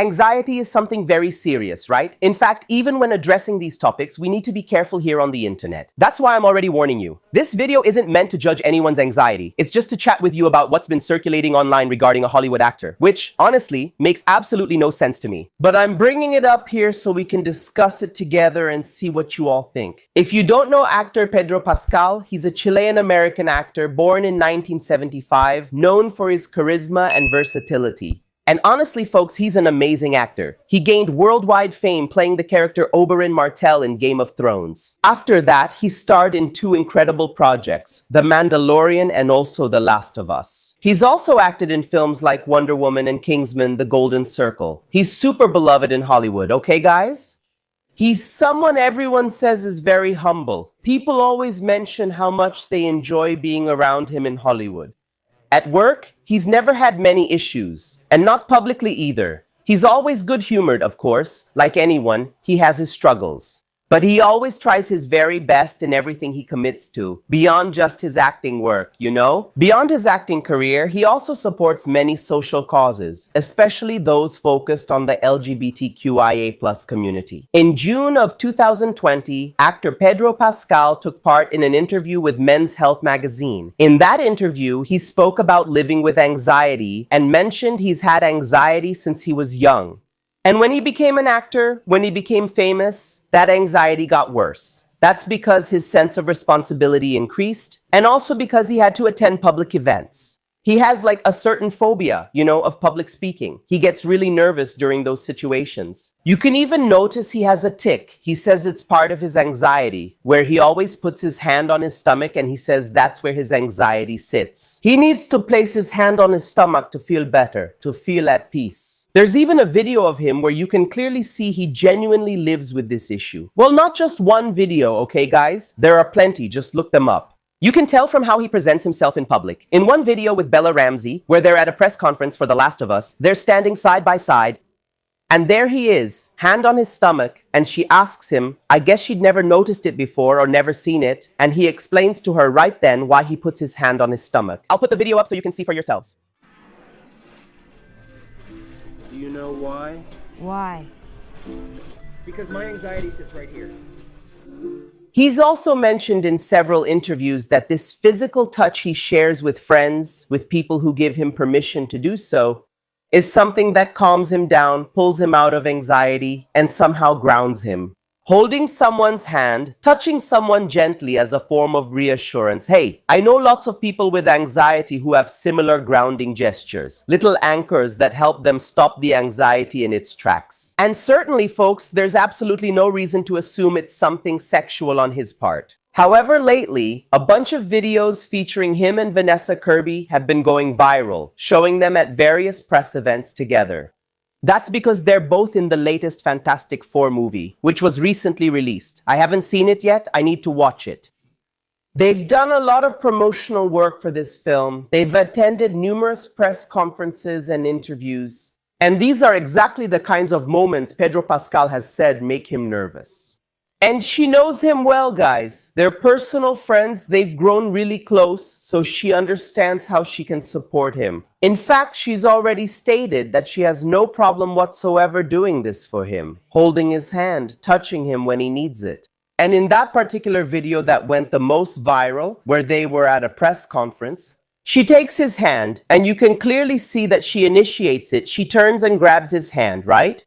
Anxiety is something very serious, right? In fact, even when addressing these topics, we need to be careful here on the internet. That's why I'm already warning you. This video isn't meant to judge anyone's anxiety. It's just to chat with you about what's been circulating online regarding a Hollywood actor, which, honestly, makes absolutely no sense to me. But I'm bringing it up here so we can discuss it together and see what you all think. If you don't know actor Pedro Pascal, he's a Chilean-American actor born in 1975, known for his charisma and versatility. And honestly, folks, he's an amazing actor. He gained worldwide fame playing the character Oberyn Martell in Game of Thrones. After that, he starred in two incredible projects, The Mandalorian and also The Last of Us. He's also acted in films like Wonder Woman and Kingsman: The Golden Circle. He's super beloved in Hollywood, okay guys? He's someone everyone says is very humble. People always mention how much they enjoy being around him in Hollywood. At work, he's never had many issues, and not publicly either. He's always good-humored, of course. Like anyone, he has his struggles. But he always tries his very best in everything he commits to, beyond just his acting work, you know? Beyond his acting career, he also supports many social causes, especially those focused on the LGBTQIA+ community. In June of 2020, actor Pedro Pascal took part in an interview with Men's Health magazine. In that interview, he spoke about living with anxiety and mentioned he's had anxiety since he was young. And when he became an actor, when he became famous, that anxiety got worse. That's because his sense of responsibility increased, and also because he had to attend public events. He has like a certain phobia, of public speaking. He gets really nervous during those situations. You can even notice he has a tic. He says it's part of his anxiety, where he always puts his hand on his stomach and he says that's where his anxiety sits. He needs to place his hand on his stomach to feel better, to feel at peace. There's even a video of him where you can clearly see he genuinely lives with this issue. Well, not just one video, okay guys? There are plenty, just look them up. You can tell from how he presents himself in public. In one video with Bella Ramsey, where they're at a press conference for The Last of Us, they're standing side by side, and there he is, hand on his stomach, and she asks him, I guess she'd never noticed it before or never seen it, and he explains to her right then why he puts his hand on his stomach. I'll put the video up so you can see for yourselves. Do you know why? Why? Because my anxiety sits right here. He's also mentioned in several interviews that this physical touch he shares with friends, with people who give him permission to do so, is something that calms him down, pulls him out of anxiety, and somehow grounds him. Holding someone's hand, touching someone gently as a form of reassurance. Hey, I know lots of people with anxiety who have similar grounding gestures, little anchors that help them stop the anxiety in its tracks. And certainly, folks, there's absolutely no reason to assume it's something sexual on his part. However, lately, a bunch of videos featuring him and Vanessa Kirby have been going viral, showing them at various press events together. That's because they're both in the latest Fantastic Four movie, which was recently released. I haven't seen it yet, I need to watch it. They've done a lot of promotional work for this film. They've attended numerous press conferences and interviews. And these are exactly the kinds of moments Pedro Pascal has said make him nervous. And she knows him well, guys. They're personal friends, they've grown really close, so she understands how she can support him. In fact, she's already stated that she has no problem whatsoever doing this for him, holding his hand, touching him when he needs it. And in that particular video that went the most viral, where they were at a press conference, she takes his hand, and you can clearly see that she initiates it. She turns and grabs his hand, right?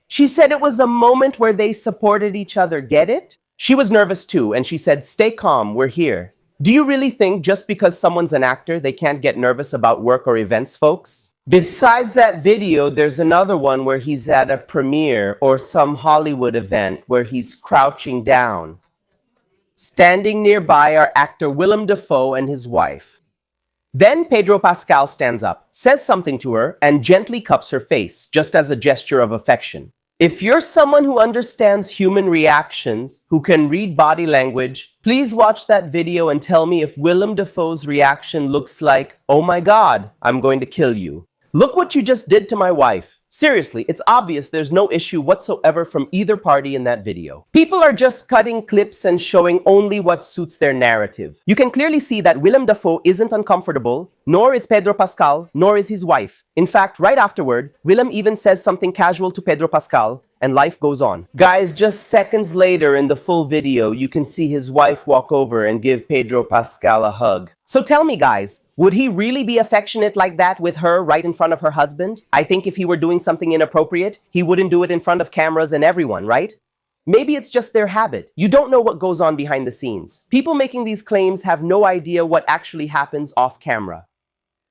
She said it was a moment where they supported each other, get it? She was nervous too, and she said, stay calm, we're here. Do you really think just because someone's an actor, they can't get nervous about work or events, folks? Besides that video, there's another one where he's at a premiere or some Hollywood event where he's crouching down. Standing nearby are actor Willem Dafoe and his wife. Then Pedro Pascal stands up, says something to her, and gently cups her face, just as a gesture of affection. If you're someone who understands human reactions, who can read body language, please watch that video and tell me if Willem Dafoe's reaction looks like, oh my God, I'm going to kill you. Look what you just did to my wife. Seriously, it's obvious there's no issue whatsoever from either party in that video. People are just cutting clips and showing only what suits their narrative. You can clearly see that Willem Dafoe isn't uncomfortable, nor is Pedro Pascal, nor is his wife. In fact, right afterward, Willem even says something casual to Pedro Pascal, and life goes on. Guys, just seconds later in the full video, you can see his wife walk over and give Pedro Pascal a hug. So tell me guys, would he really be affectionate like that with her right in front of her husband? I think if he were doing something inappropriate, he wouldn't do it in front of cameras and everyone, right? Maybe it's just their habit. You don't know what goes on behind the scenes. People making these claims have no idea what actually happens off camera.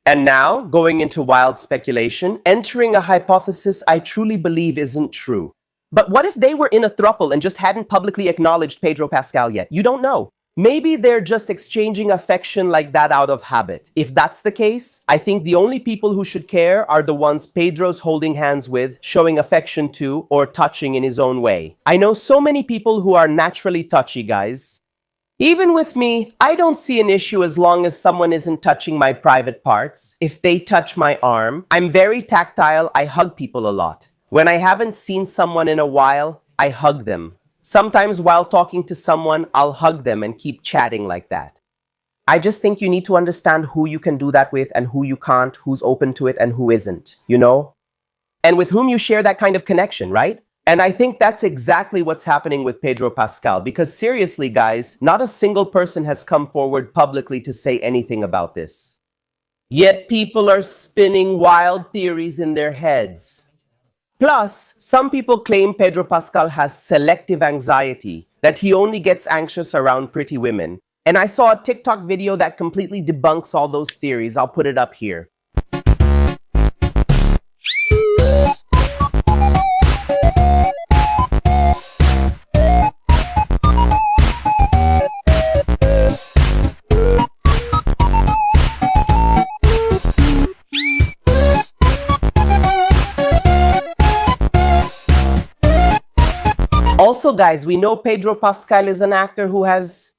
And now, going into wild speculation, entering a hypothesis I truly believe isn't true. But what if they were in a throuple and just hadn't publicly acknowledged Pedro Pascal yet? You don't know. Maybe they're just exchanging affection like that out of habit. If that's the case, I think the only people who should care are the ones Pedro's holding hands with, showing affection to, or touching in his own way. I know so many people who are naturally touchy, guys. Even with me, I don't see an issue as long as someone isn't touching my private parts. If they touch my arm, I'm very tactile, I hug people a lot. When I haven't seen someone in a while, I hug them. Sometimes while talking to someone, I'll hug them and keep chatting like that. I just think you need to understand who you can do that with and who you can't, who's open to it and who isn't, you know? And with whom you share that kind of connection, right? And I think that's exactly what's happening with Pedro Pascal, because seriously, guys, not a single person has come forward publicly to say anything about this. Yet people are spinning wild theories in their heads. Plus, some people claim Pedro Pascal has selective anxiety, that he only gets anxious around pretty women. And I saw a TikTok video that completely debunks all those theories. I'll put it up here. Also, guys, we know Pedro Pascal is an actor who has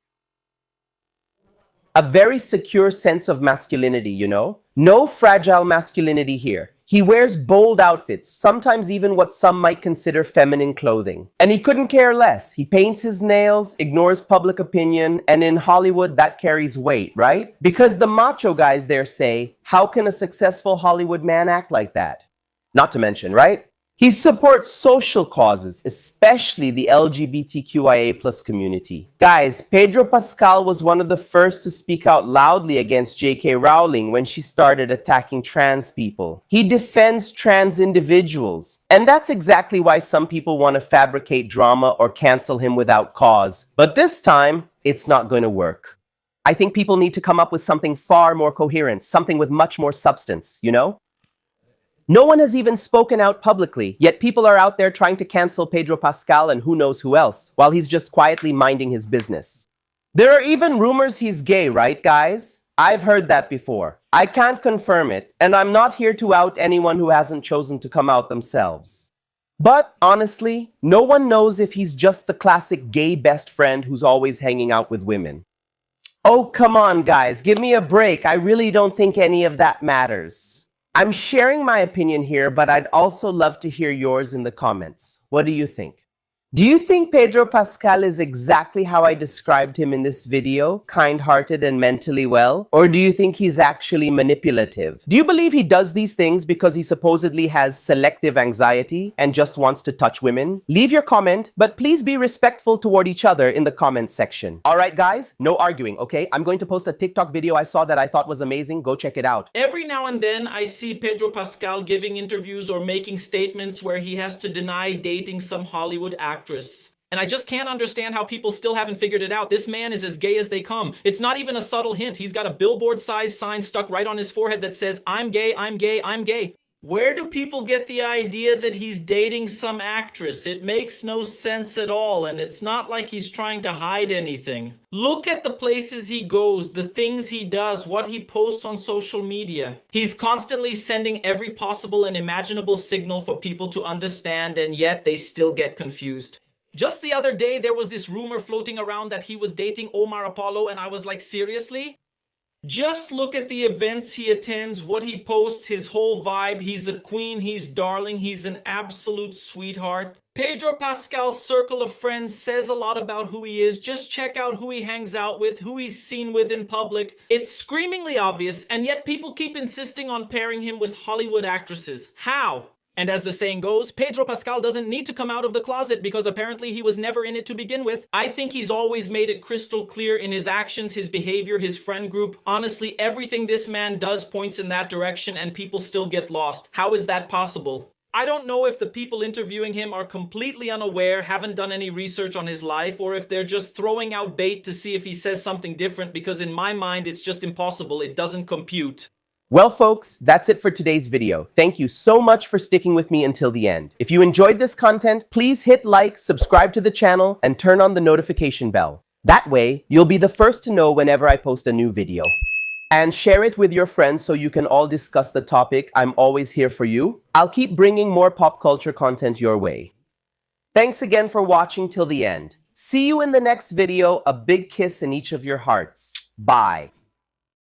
a very secure sense of masculinity, you know? No fragile masculinity here. He wears bold outfits, sometimes even what some might consider feminine clothing. And he couldn't care less. He paints his nails, ignores public opinion, and in Hollywood, that carries weight, right? Because the macho guys there say, how can a successful Hollywood man act like that? Not to mention, right? He supports social causes, especially the LGBTQIA+ community. Guys, Pedro Pascal was one of the first to speak out loudly against J.K. Rowling when she started attacking trans people. He defends trans individuals. And that's exactly why some people want to fabricate drama or cancel him without cause. But this time, it's not going to work. I think people need to come up with something far more coherent, something with much more substance, you know? No one has even spoken out publicly, yet people are out there trying to cancel Pedro Pascal and who knows who else, while he's just quietly minding his business. There are even rumors he's gay, right, guys? I've heard that before. I can't confirm it, and I'm not here to out anyone who hasn't chosen to come out themselves. But honestly, no one knows if he's just the classic gay best friend who's always hanging out with women. Oh, come on, guys, give me a break. I really don't think any of that matters. I'm sharing my opinion here, but I'd also love to hear yours in the comments. What do you think? Do you think Pedro Pascal is exactly how I described him in this video, kind-hearted and mentally well? Or do you think he's actually manipulative? Do you believe he does these things because he supposedly has selective anxiety and just wants to touch women? Leave your comment, but please be respectful toward each other in the comments section. All right, guys, no arguing, okay? I'm going to post a TikTok video I saw that I thought was amazing. Go check it out. Every now and then, I see Pedro Pascal giving interviews or making statements where he has to deny dating some Hollywood actress. And I just can't understand how people still haven't figured it out. This man is as gay as they come. It's not even a subtle hint. He's got a billboard-sized sign stuck right on his forehead that says, I'm gay, I'm gay, I'm gay. Where do people get the idea that he's dating some actress? It makes no sense at all, and it's not like he's trying to hide anything. Look at the places he goes, the things he does, what he posts on social media. He's constantly sending every possible and imaginable signal for people to understand, and yet they still get confused. Just the other day, there was this rumor floating around that he was dating Omar Apollo, and I was like, seriously? Just look at the events he attends, what he posts, his whole vibe. He's a queen, he's darling, he's an absolute sweetheart. Pedro Pascal's circle of friends says a lot about who he is. Just check out who he hangs out with, who he's seen with in public. It's screamingly obvious, and yet people keep insisting on pairing him with Hollywood actresses. How? And as the saying goes, Pedro Pascal doesn't need to come out of the closet because apparently he was never in it to begin with. I think he's always made it crystal clear in his actions, his behavior, his friend group. Honestly, everything this man does points in that direction and people still get lost. How is that possible? I don't know if the people interviewing him are completely unaware, haven't done any research on his life, or if they're just throwing out bait to see if he says something different, because in my mind it's just impossible. It doesn't compute. Well, folks, that's it for today's video. Thank you so much for sticking with me until the end. If you enjoyed this content, please hit like, subscribe to the channel, and turn on the notification bell. That way, you'll be the first to know whenever I post a new video. And share it with your friends so you can all discuss the topic. I'm always here for you. I'll keep bringing more pop culture content your way. Thanks again for watching till the end. See you in the next video. A big kiss in each of your hearts. Bye.